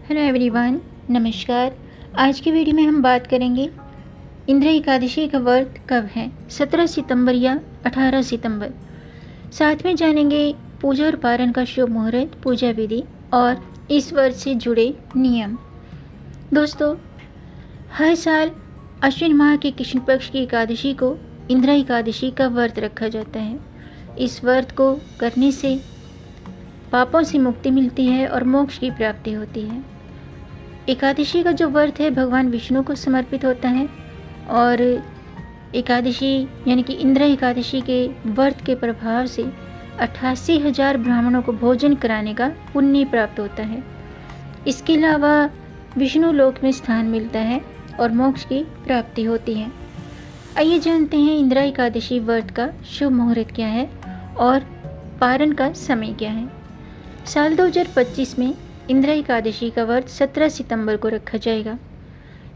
Hello everyone, नमस्कार। आज की वीडियो में हम बात करेंगे इंद्र एकादशी का व्रत कब है, 17 सितंबर या 18 सितंबर। साथ में जानेंगे पूजा और पारण का शुभ मुहूर्त, पूजा विधि और इस व्रत से जुड़े नियम। दोस्तों, हर साल अश्विन माह के कृष्ण पक्ष की एकादशी को इंद्र एकादशी का व्रत रखा जाता है। इस व्रत को करने से पापों से मुक्ति मिलती है और मोक्ष की प्राप्ति होती है। एकादशी का जो व्रत है भगवान विष्णु को समर्पित होता है और एकादशी यानी कि इंद्र एकादशी के व्रत के प्रभाव से 88,000 ब्राह्मणों को भोजन कराने का पुण्य प्राप्त होता है। इसके अलावा विष्णु लोक में स्थान मिलता है और मोक्ष की प्राप्ति होती है। आइए जानते हैं इंद्र एकादशी व्रत का शुभ मुहूर्त क्या है और पारण का समय क्या है। साल 2025 में इंद्र एकादशी का व्रत 17 सितंबर को रखा जाएगा।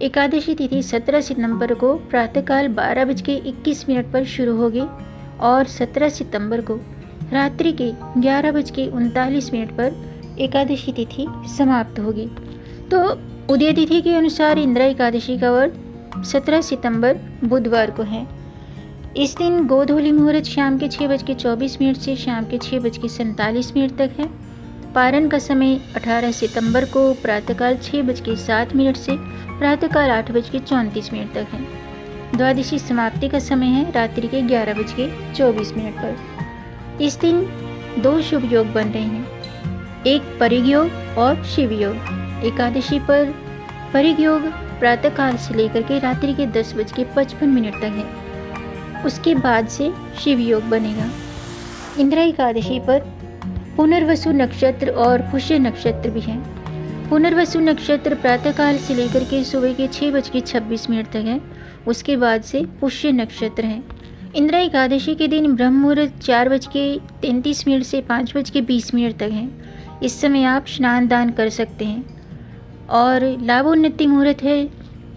एकादशी तिथि 17 सितंबर को प्रातःकाल 12:21 पर शुरू होगी और 17 सितंबर को रात्रि के 11:39 पर एकादशी तिथि समाप्त होगी। तो उदय तिथि के अनुसार इंद्र एकादशी का व्रत 17 सितंबर बुधवार को है। इस दिन गोधूली मुहूर्त शाम के 6:24 से शाम के 6:47 तक है। पारण का समय 18 सितंबर को प्रातःकाल 6:07 से प्रातःकाल 8:34 तक है। द्वादशी समाप्ति का समय है रात्रि के 11:24 पर। इस दिन दो शुभ योग बन रहे हैं, एक परिग योग और शिव योग। एकादशी पर परिग योग प्रातःकाल से लेकर के रात्रि के 10:55 तक है। उसके बाद से शिव योग बनेगा। इंद्र एकादशी पर पुनर्वसु नक्षत्र और पुष्य नक्षत्र भी है। पुनर्वसु नक्षत्र प्रातःकाल से लेकर के सुबह के 6:26 तक है। उसके बाद से पुष्य नक्षत्र है। इंद्र एकादशी के दिन ब्रह्म मुहूर्त 4:33 से 5:20 तक है। इस समय आप स्नान दान कर सकते हैं। और लाभोन्नति मुहूर्त है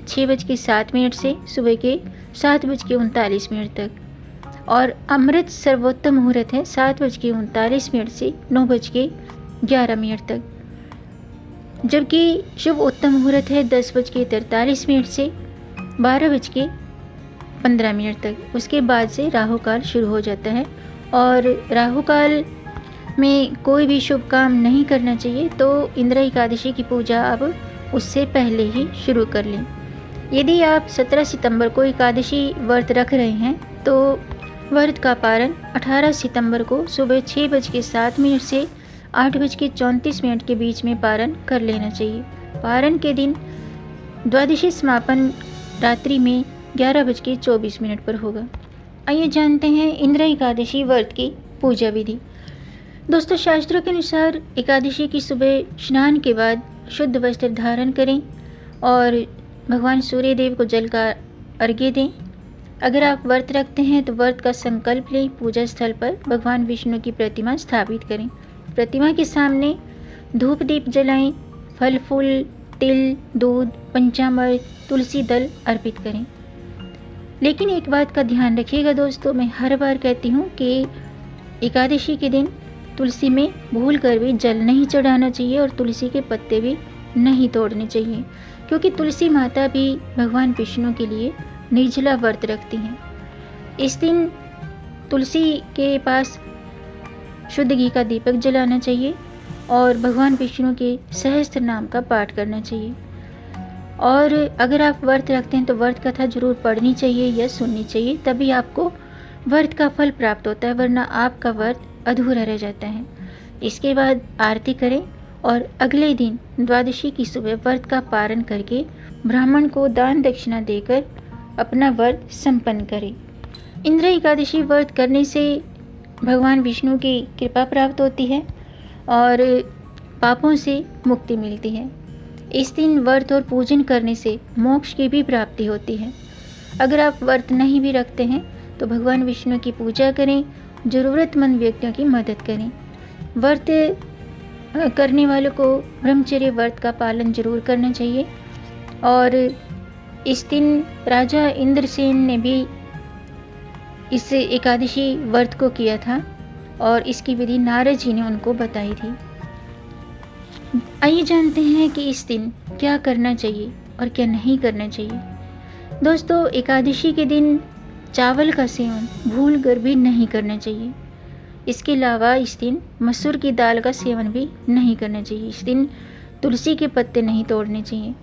6:07 से सुबह के 7:39 तक। और अमृत सर्वोत्तम मुहूर्त है 7:39 से 9:11 तक। जबकि शुभ उत्तम मुहूर्त है 10:43 से 12:15 तक। उसके बाद से राहु काल शुरू हो जाता है और राहु काल में कोई भी शुभ काम नहीं करना चाहिए। तो इंद्र एकादशी की पूजा आप उससे पहले ही शुरू कर लें। यदि आप 17 सितंबर को एकादशी व्रत रख रहे हैं तो व्रत का पारण 18 सितंबर को सुबह 6:07 से 8:34 के बीच में पारण कर लेना चाहिए। पारण के दिन द्वादशी समापन रात्रि में 11:24 पर होगा। आइए जानते हैं इंद्र एकादशी व्रत की पूजा विधि। दोस्तों, शास्त्रों के अनुसार एकादशी की सुबह स्नान के बाद शुद्ध वस्त्र धारण करें और भगवान सूर्य देव को जल का अर्घ्य दें। अगर आप व्रत रखते हैं तो व्रत का संकल्प लें। पूजा स्थल पर भगवान विष्णु की प्रतिमा स्थापित करें। प्रतिमा के सामने धूप दीप जलाएं। फल फूल, तिल, दूध, पंचामृत, तुलसी दल अर्पित करें। लेकिन एक बात का ध्यान रखिएगा दोस्तों, मैं हर बार कहती हूँ कि एकादशी के दिन तुलसी में भूल कर भी जल नहीं चढ़ाना चाहिए और तुलसी के पत्ते भी नहीं तोड़ने चाहिए, क्योंकि तुलसी माता भी भगवान विष्णु के लिए निर्जला व्रत रखती हैं। इस दिन तुलसी के पास शुद्ध घी का दीपक जलाना चाहिए और भगवान विष्णु के सहस्त्र नाम का पाठ करना चाहिए। और अगर आप व्रत रखते हैं तो व्रत कथा जरूर पढ़नी चाहिए या सुननी चाहिए, तभी आपको व्रत का फल प्राप्त होता है, वरना आपका व्रत अधूरा रह जाता है। इसके बाद आरती करें और अगले दिन द्वादशी की सुबह व्रत का पारण करके ब्राह्मण को दान दक्षिणा देकर अपना व्रत संपन्न करें। इंद्र एकादशी व्रत करने से भगवान विष्णु की कृपा प्राप्त होती है और पापों से मुक्ति मिलती है। इस दिन व्रत और पूजन करने से मोक्ष की भी प्राप्ति होती है। अगर आप व्रत नहीं भी रखते हैं तो भगवान विष्णु की पूजा करें, ज़रूरतमंद व्यक्तियों की मदद करें। व्रत करने वालों को ब्रह्मचर्य व्रत का पालन जरूर करना चाहिए। और इस दिन राजा इंद्रसेन ने भी इस एकादशी व्रत को किया था और इसकी विधि नारद जी ने उनको बताई थी। आइए जानते हैं कि इस दिन क्या करना चाहिए और क्या नहीं करना चाहिए। दोस्तों, एकादशी के दिन चावल का सेवन भूल कर भी नहीं करना चाहिए। इसके अलावा इस दिन मसूर की दाल का सेवन भी नहीं करना चाहिए। इस दिन तुलसी के पत्ते नहीं तोड़ने चाहिए।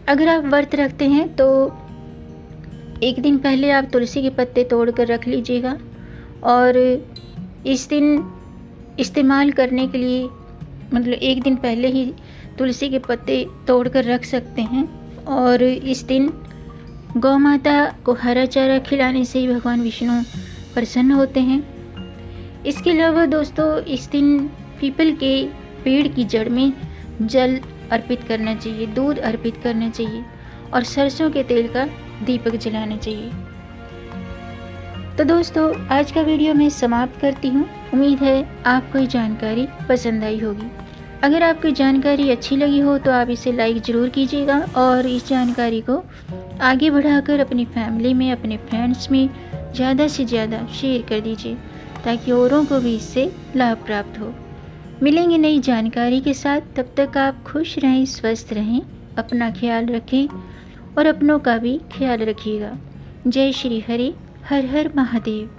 अगर आप व्रत रखते हैं तो एक दिन पहले आप तुलसी के पत्ते तोड़ कर रख लीजिएगा और इस दिन इस्तेमाल करने के लिए मतलब एक दिन पहले ही तुलसी के पत्ते तोड़ कर रख सकते हैं। और इस दिन गौ माता को हरा चारा खिलाने से ही भगवान विष्णु प्रसन्न होते हैं। इसके अलावा दोस्तों, इस दिन पीपल के पेड़ की जड़ में जल अर्पित करना चाहिए, दूध अर्पित करना चाहिए और सरसों के तेल का दीपक जलाना चाहिए। तो दोस्तों, आज का वीडियो मैं समाप्त करती हूँ। उम्मीद है आपको ये जानकारी पसंद आई होगी। अगर आपको जानकारी अच्छी लगी हो तो आप इसे लाइक ज़रूर कीजिएगा और इस जानकारी को आगे बढ़ाकर अपनी फैमिली में, अपने फ्रेंड्स में ज़्यादा से ज़्यादा शेयर कर दीजिए ताकि औरों को भी इससे लाभ प्राप्त हो। मिलेंगे नई जानकारी के साथ, तब तक आप खुश रहें, स्वस्थ रहें, अपना ख्याल रखें और अपनों का भी ख्याल रखिएगा। जय श्री हरि, हर हर महादेव।